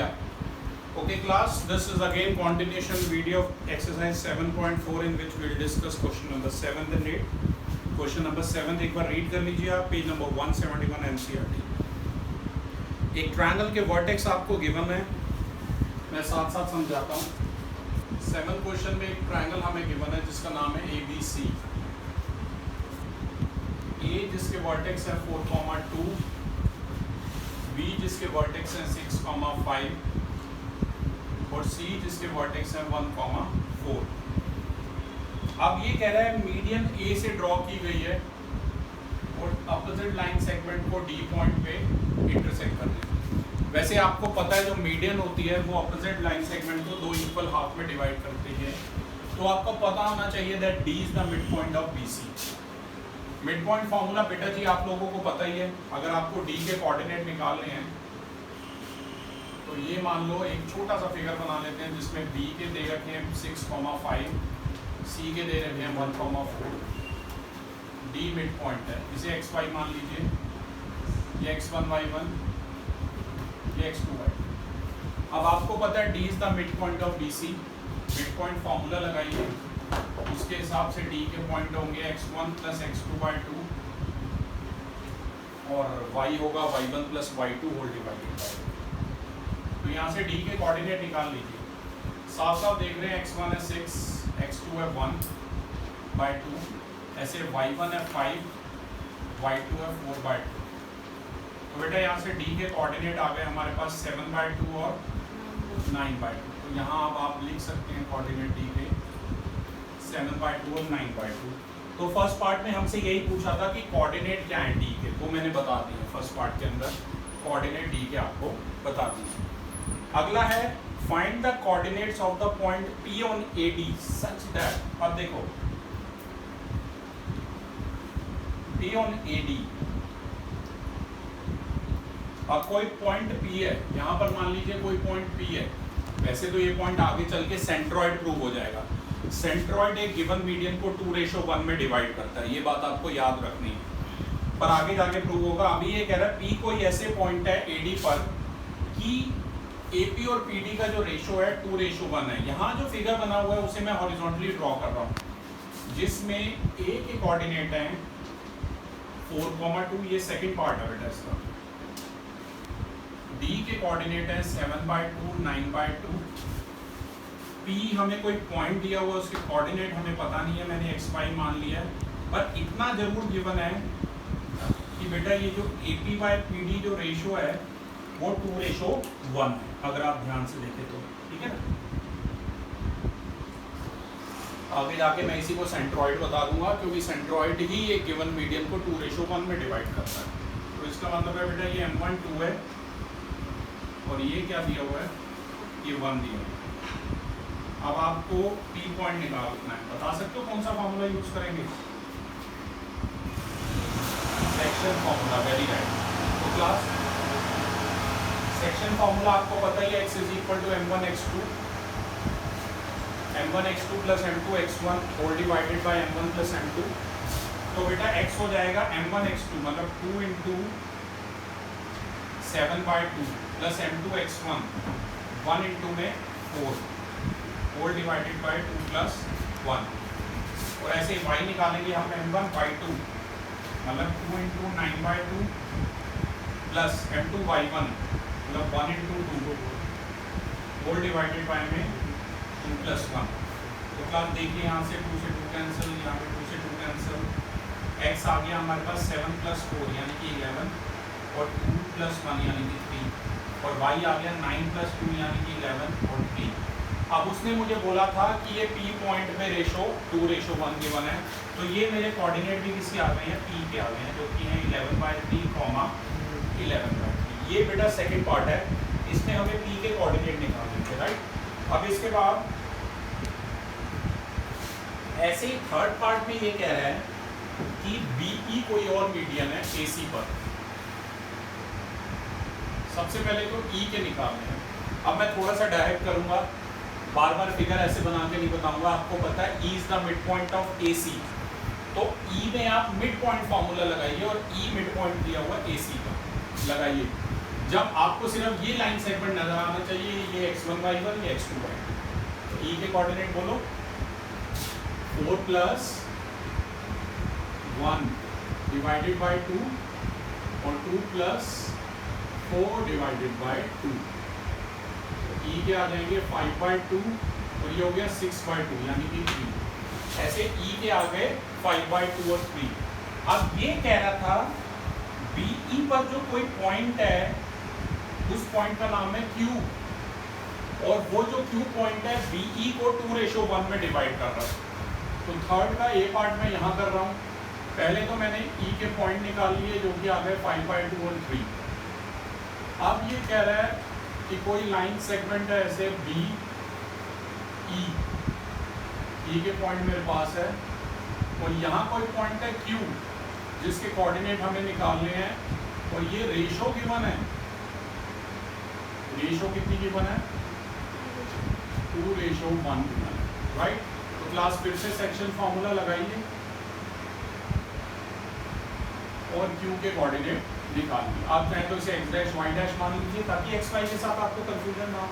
Yeah. Okay class, this is again continuation video of exercise 7.4 in which we will discuss question number 7 and 8. Question number 7 एक बार read कर लीजिए आप, page number 171 NCERT. एक triangle के vertex आपको given है, मैं साथ साथ समझाता हूँ. 7 क्वेश्चन में एक ट्रायंगल हमें गिवन है जिसका नाम है ABC. A जिसके वर्टेक्स है 4,2, B जिसके वर्टेक्स हैं 6,5 और C जिसके वर्टेक्स हैं 1,4. अब ये कह रहा है मीडियन A से ड्रॉ की गई है और अपोजिट लाइन सेगमेंट को D पॉइंट पे इंटरसेक्ट कर रही है. वैसे आपको पता है जो मीडियन होती है वो अपोजिट लाइन सेगमेंट को दो इक्वल हाफ में डिवाइड करती है, तो आपको पता होना चाहिए that D is the mid point of BC. Mid point formula बेटा जी आप लोगों को पता ही है. अगर आपको D के कोऑर्डिनेट निकालने हैं तो ये मान लो एक छोटा सा फिगर बना लेते हैं जिसमें B के दे रखे हैं 6,5, C के दे रखे हैं 1,4. D मिड पॉइंट है, इसे XY मान लीजिए, ये X1 Y1, ये X2 Y2. अब आपको पता है D is the mid point of BC. Mid point formula लगाइए, उसके हिसाब से D के पॉइंट होंगे X1 प्लस X2/2 और Y होगा Y1 plus Y2 whole divided bye. तो यहाँ से D के कोऑर्डिनेट निकाल लीजिए. साफ साफ देख रहे हैं X1 है 6, X2 है 1/2, ऐसे Y1 है 5, Y2 है 4/2. तो बेटा यहाँ से D के कोऑर्डिनेट आ गए हमारे पास 7/2 और 9/2. तो यहाँ अब आप लिख सकते हैं कोऑर्डिनेट D के 7/2 और 9/2. तो फर्स्ट पार्ट में हमसे यही पूछा था कि कोऑर्डिनेट क्या है D के, वो मैंने बता दिए फर्स्ट पार्ट के अंदर. कोऑर्डिनेट D के आपको बता दीजिए. अगला है find the coordinates of the point P on AD such that. अब देखो P ऑन AD, अब कोई पॉइंट P है यहाँ पर, मान लीजिए कोई पॉइंट P है. वैसे तो ये पॉइंट आगे चल के सेंट्रॉइड प्रूव हो जाएगा. सेंट्रॉइड एक गिवन मीडियन को 2:1 में डिवाइड करता है, ये बात आपको याद रखनी है, पर आगे जाके प्रूव होगा. अभी ये कह रहा है P कोई ऐसे पॉइंट है AD पर कि AP और PD का जो रेशो है 2:1 है. यहाँ जो फिगर बना हुआ है उसे मैं हॉरिजॉन्टली ड्रॉ कर रहा हूँ, जिसमें A के कोऑर्डिनेट हैं 4,2, ये सेकंड पार्ट है बेटा इसका. D के कोऑर्डिनेट है 7/2, 9/2. P हमें कोई पॉइंट दिया हुआ, उसके कोऑर्डिनेट हमें पता नहीं है, मैंने XY मान लिया है. पर इतना जरूर गिवन है कि बेटा ये जो AP/PD जो रेशो है वो 2:1 है, अगर आप ध्यान से देखें तो. ठीक है ना. आगे जाके मैं इसी को सेंट्रॉइड बता दूंगा, क्योंकि सेंट्रॉइड ही एक गिवन मीडियन को 2:1 में डिवाइड करता है. तो इसका मतलब है बेटा ये M1 2 है और ये क्या दिया हुआ है, ये 1 दिया हुआ है. अब आपको P पॉइंट निकालना है. बता सकते हो कौन सा फॉर्मूला यूज करेंगे? Section formula. Very right. तो क्लास सेक्शन फॉर्मूला आपको पता ही है, x is equal to M1 x2 plus M2 x1 whole divided by M1 plus M2. तो बेटा x हो जाएगा M1 x2 मतलब 2 into 7/2 plus M2 x1 1 into में 4 होल डिवाइडेड बाय 2 प्लस 1. और ऐसे y निकालेंगे हम M1/2 मतलब 2 इंटू 9/2 प्लस M2 y1 मतलब 1 इंटू 2 होल डिवाइडेड बाय में 2 प्लस 1. तो क्लास देखिए यहाँ से 2 से 2 कैंसिल, यहाँ पे 2 से 2 कैंसिल. x आ गया हमारे पास 7 प्लस 4 यानी कि 11 और 2 प्लस 1 यानी कि 3 और y आ गया 9 प्लस 2 यानी कि 11 और 3. अब उसने मुझे बोला था कि ये P पॉइंट पे रेशो 2:1 गिवन है, तो ये मेरे कोऑर्डिनेट भी किसके आ गए हैं, P के आ गए हैं, जो कि हैं 11/3, 11/3. ये बेटा सेकंड पार्ट है, इसमें हमें P के कोऑर्डिनेट निकालने थे. राइट. अब इसके बाद ऐसे ही थर्ड पार्ट में ये कह रहा है कि BE कोई और मीडियन है AC पर. सबसे पहले तो E के निकालने हैं. अब मैं थोड़ा सा डायरेक्ट करूंगा, बार बार फिगर ऐसे बना के नहीं बताऊंगा. आपको पता है E is the mid point of AC, तो E में आप मिड पॉइंट फॉर्मूला लगाइए और E मिड पॉइंट दिया हुआ AC का लगाइए. जब आपको सिर्फ ये लाइन सेगमेंट नजर आना चाहिए, ये x1 y1 ये x2 y2, तो e के कोऑर्डिनेट बोलो 4 प्लस 1 डिवाइडेड बाय 2 और 2 प्लस 4 डिवाइडेड बाय 2, तो e के आ जाएंगे 5/2 और ये हो गया 6/2 यानी कि 3। ऐसे e के आ गए 5/2 और 3। अब ये कह रहा था BE पर जो कोई पॉइंट है उस पॉइंट का नाम है Q, और वो जो Q पॉइंट है BE को 2:1 में डिवाइड कर रहा है। तो थर्ड का ए पार्ट मैं यहाँ कर रहा हूँ। पहले तो मैंने E के पॉइंट निकाल लिए जो कि आ गए 5/2 और 3। अब ये कह रहा है कि कोई लाइन सेगमेंट है ऐसे BE, E के पॉइंट मेरे पास है और यहाँ कोई पॉइंट है Q जिसके कोऑर्डिनेट हमें निकालने हैं, और ये रेशो गिवन है। रेशो कितनी गिवन है? 2:1 गिवन है, राइट। तो क्लास फिर से सेक्शन फॉर्मूला लगाइए और Q के कोऑर्डिनेट निकालिए। आप चाहें तो इसे x डैश y डैश मान लीजिए ताकि x y के साथ आपको कंफ्यूजन ना हो।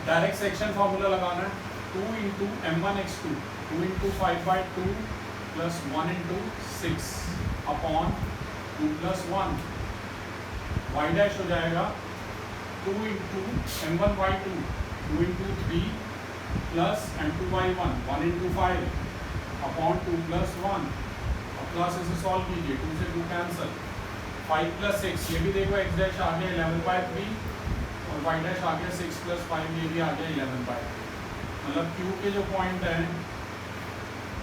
डायरेक्ट सेक्शन फॉर्मूला लगाना है 2 × m1x2 2 × 5/2 plus 1 × 6 upon 2 + 1 y dash हो जाएगा 2 × m1y2 2 × 3 प्लस m2y1 1 × 5 अपॉन 2 + 1। अब प्लस इसे सॉल्व कीजिए, 2 से 2 कैंसिल, 5 + 6 ये भी देखो x डैश आ गया 11/3 और y डैश आ गया 6 + 5 ये भी आ गया 11/3। मतलब Q के जो पॉइंट हैं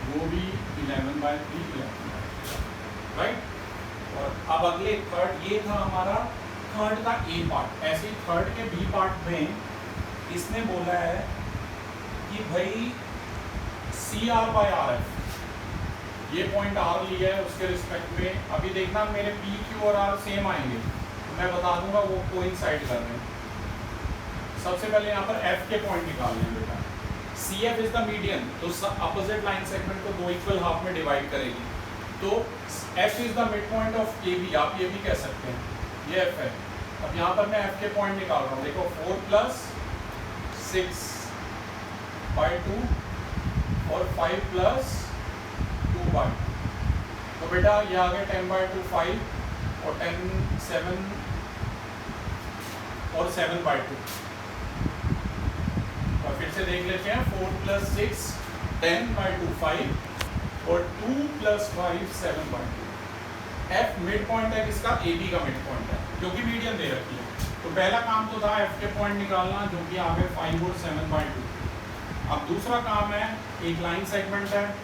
वो भी 11/3 राइट। और अब अगले थर्ड, ये था हमारा थर्ड का ए पार्ट। ऐसे ही थर्ड के बी पार्ट में इसने बोला है कि भाई CR/RF ये पॉइंट R लिया है उसके रिस्पेक्ट में। अभी देखना मेरे PQ और R सेम आएंगे तो मैं बता दूंगा वो कोइंसाइड कर रहे हैं। सबसे पहले यहाँ पर F के पॉइंट निकालने हैं बेटा। CF इज द मीडियन, तो अपोजिट लाइन सेगमेंट को 2 इक्वल हाफ में डिवाइड करेगी। तो F is the mid point of AB, आप ये भी कह सकते हैं, ये F है। अब यहाँ पर मैं F के पॉइंट निकाल रहा हूँ, देखो 4 + 6/2 और 5 + 2/2। तो बेटा ये आ गया 10/2 5 और 10 7 और 7/2। और फिर से देख लेते हैं 4 + 6 10/2 5 और 2 + 5 7/2। F मिड पॉइंट है किसका? AB का मिड पॉइंट है क्योंकि मीडियन दे रखी है। तो पहला काम तो था F के पॉइंट निकालना जो कि आ गए 5 और 7/2। अब दूसरा काम है, एक लाइन सेगमेंट है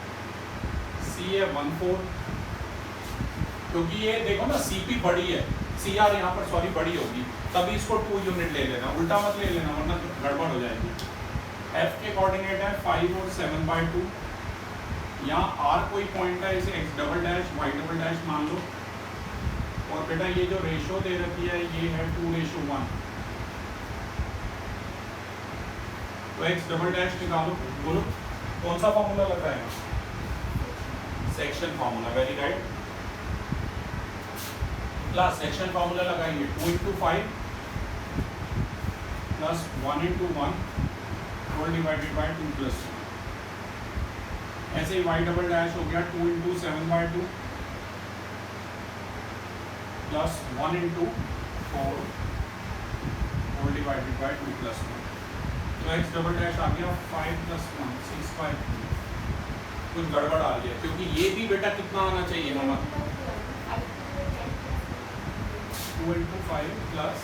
CA14, क्योंकि ये देखो ना CP बड़ी है, CR यहाँ पर सॉरी बड़ी होगी, तभी इसको 2 यूनिट ले लेना, उल्टा मत ले लेना वरना गड़बड़ हो जाएगी। F के कोऑर्डिनेट है 5 और 7/2। यहाँ R कोई पॉइंट है, इसे x double dash y double dash मान लो। और बेटा ये जो रेशो दे रखी है ये है 2:1। तो x डबल डैश निकालो, बोलो कौन सा फॉर्मूला लग रहा है? Section formula, very right. Plus section formula लगाएंगे 2 × 5 प्लस 1 × 1 होल डिवाइडेड बाय 2 + 1। ऐसे ही y डबल डैश हो गया 2 × 7/2 प्लस 1 × 4 होल डिवाइडेड बाय 2 + 1। तो x डबल डैश आ गया 5 + 1 6/2। कुछ गड़बड़ आ गया क्योंकि ये भी बेटा कितना आना चाहिए हमारा 2 × 5 plus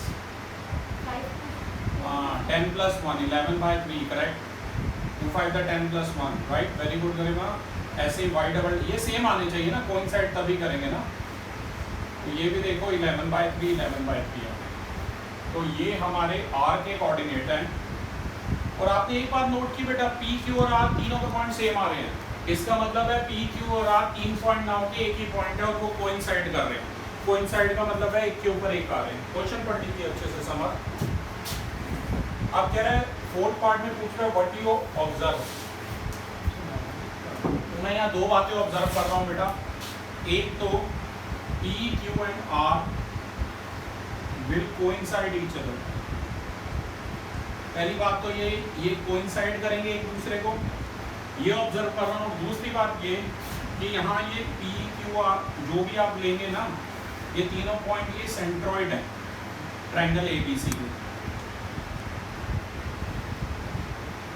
10 + 1 11/3 correct. 2 5 the 10 + 1 right, very good Garima. ऐसे ही y डबल ये सेम आने चाहिए ना, कोइंसाइड तभी करेंगे ना। तो ये भी देखो 11/3 11/3 तो ये हमारे R के कोऑर्डिनेट हैं। और आपने एक बात नोट की बेटा, PQ और R तीनों के पॉइंट सेम आ रहे हैं। इसका मतलब है PQ और R 3 पॉइंट ना होके एक ही पॉइंट है और वो कोइंसाइड कर रहे हैं। कोइंसाइड का मतलब है एक के ऊपर एक आ रहे हैं। क्वेश्चन पढ़ लीजिए अच्छे से समझ। अब कह रहे हैं फोर्थ पार्ट में पूछ रहे हैं व्हाट यू ऑब्जर्व। मैं यहाँ 2 बातें ऑब्जर्व कर रहा हूँ बेटा। एक तो PQ and R will coincide each other. पहली बात तो ये कोइंसाइड करेंगे एक दूसरे को, ये ऑब्जर्व कर रहा हूँ। दूसरी बात ये कि यहाँ ये पी क्यू आर जो भी आप लेंगे ना, ये तीनों पॉइंट ये सेंट्रॉइड है ट्रायंगल एबीसी के।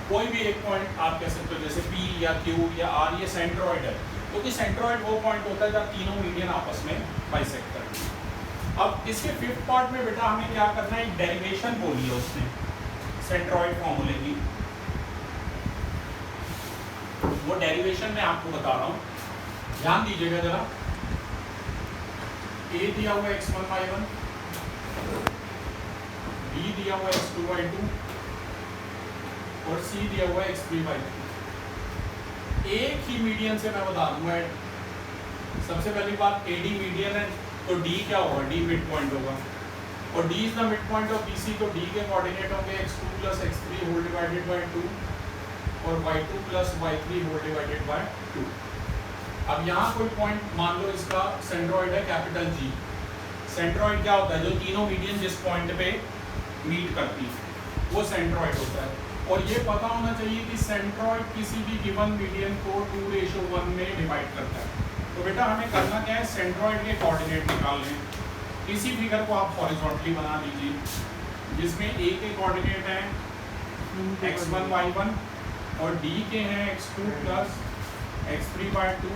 कोई भी एक पॉइंट आप कह सकते हो जैसे पी या क्यू या आर, ये सेंट्रॉइड है, क्योंकि सेंट्रॉइड वो पॉइंट होता है जब तीनों मीडियन आपस में बाइसेक्ट करते हैं। अब इसके फिफ्थ पार्ट में बेटा हमें क्या करना है, एक डेरिवेशन बोली है उसने सेंट्रॉइड फॉर्मूले की, वो डेरिवेशन मैं आपको बता रहा हूँ, ध्यान दीजिएगा जरा। ए दिया हुआ x1y1, बी दिया हुआ x2y2 और सी दिया हुआ x3y3। एक ही मीडियन से मैं बता दूंगा। सबसे पहली बात AD मीडियन है, तो D क्या होगा, D मिड पॉइंट होगा, और D is the mid point of BC, तो D के कोऑर्डिनेट होंगे x2 + x3 whole divided by 2 और y2 + y3 whole divided by 2। अब यहाँ कोई पॉइंट मान लो इसका सेंट्रॉइड है कैपिटल G। सेंट्रॉइड क्या होता है, जो तीनों मीडियन जिस पॉइंट पे मीट करती है वो सेंट्रॉइड होता है। और ये पता होना चाहिए कि सेंट्रॉइड किसी भी गिवन मीडियन को 2:1 में डिवाइड करता है। तो बेटा हमें करना क्या है, सेंट्रॉइड के कोऑर्डिनेट निकालने हैं। इसी फिगर को आप हॉरिजॉन्टली बना लीजिए, जिसमें A के कोऑर्डिनेट हैं x1y1 और D के हैं x2 + x3/2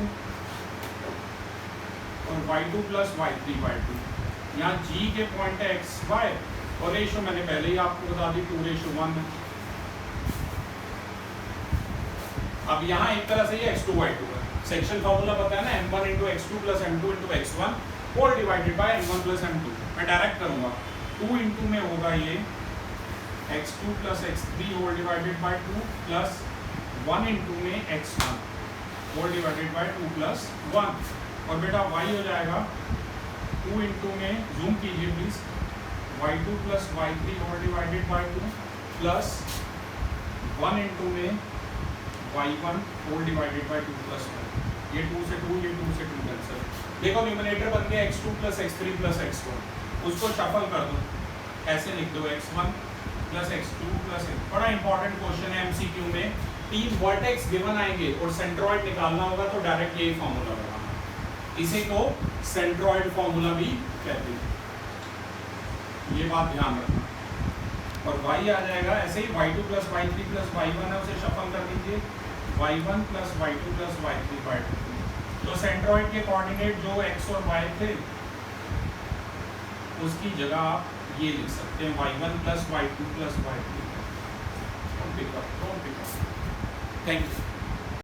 और y2 + y3/2। यहाँ G के पॉइंट है xy और रेशो मैंने पहले ही आपको बता दी 2:1 है। अब यहाँ एक तरह से ये x2y2 है, सेक्शन फार्मूला पता है ना, m1 × x2 + m2 × x1 whole divided by m1 + m2। मैं डायरेक्ट करूँगा, 2 × में होगा ये x2 + x3 whole divided by 2 plus 1 × में x1 होल डिवाइडेड बाय 2 + 1। और बेटा y हो जाएगा 2 × में, जूम कीजिए please, y2 + y3 whole divided by 2 plus 1 × में y1 होल डिवाइडेड बाय 2 + 1। ये 2 से 2, ये 2 से 2 कैंसिल। देखो न्यूमरेटर बन गया x2 + x3 + x1, उसको शफल कर दो, ऐसे लिख दो x1 + x2 + x। बड़ा इंपॉर्टेंट क्वेश्चन है MCQ में, 3 वर्टेक्स गिवन आएंगे और सेंट्रॉइड निकालना होगा, तो डायरेक्ट यही फॉर्मूला लगाना। इसी को सेंट्रॉइड फॉर्मूला भी कहते हैं, ये बात ध्यान रखना। और y आ जाएगा ऐसे ही, y2 + y3 + y1 है, उसे शफल कर दीजिए, y1 + y2 + y3/2। तो सेंट्रॉइड के कोऑर्डिनेट जो x और y थे उसकी जगह आप ये लिख सकते हैं, y1 + y2 + y3। Don't pick up. Thank you.